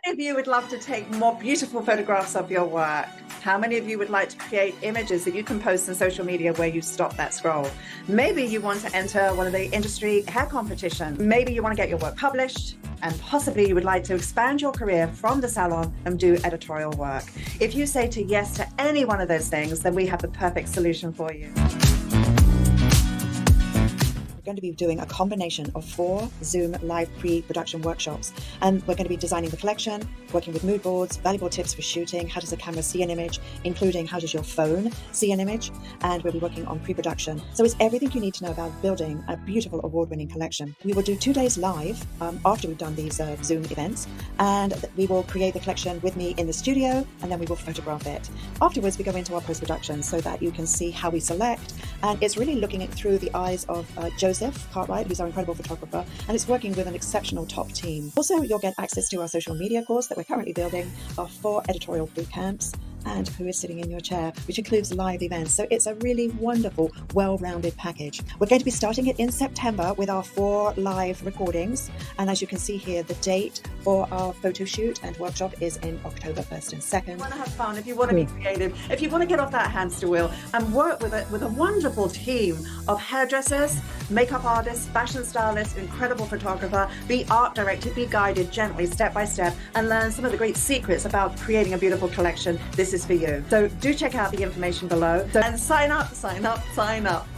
many of you would love to take more beautiful photographs of your work? How many of you would like to create images that you can post on social media where you stop that scroll? Maybe you want to enter one of the industry hair competitions. Maybe you want to get your work published, and possibly you would like to expand your career from the salon and do editorial work. If you say yes to any one of those things, then we have the perfect solution for you. Going to be doing a combination of 4 Zoom live pre-production workshops, and we're going to be designing the collection, working with mood boards, valuable tips for shooting, how does a camera see an image, including how does your phone see an image, and we'll be working on pre-production. So it's everything you need to know about building a beautiful award-winning collection. We will do 2 days live after we've done these Zoom events, and we will create the collection with me in the studio, and then we will photograph it. Afterwards, we go into our post-production so that you can see how we select, and it's really looking at through the eyes of 𝐿𝐸𝐻𝐻, who's our incredible photographer, and it's working with an exceptional top team. Also, you'll get access to our social media course that we're currently building, our 4 editorial boot camps, and Who is Sitting in Your Chair, which includes live events. So it's a really wonderful, well-rounded package. We're going to be starting it in September with our 4 live recordings. And as you can see here, the date for our photo shoot and workshop is in October 1st and 2nd. If you want to have fun, if you want to be creative, if you want to get off that hamster wheel and work with a wonderful team of hairdressers, makeup artists, fashion stylists, incredible photographer, be art directed, be guided gently, step by step, and learn some of the great secrets about creating a beautiful collection, this is for you. So do check out the information below and sign up, sign up, sign up.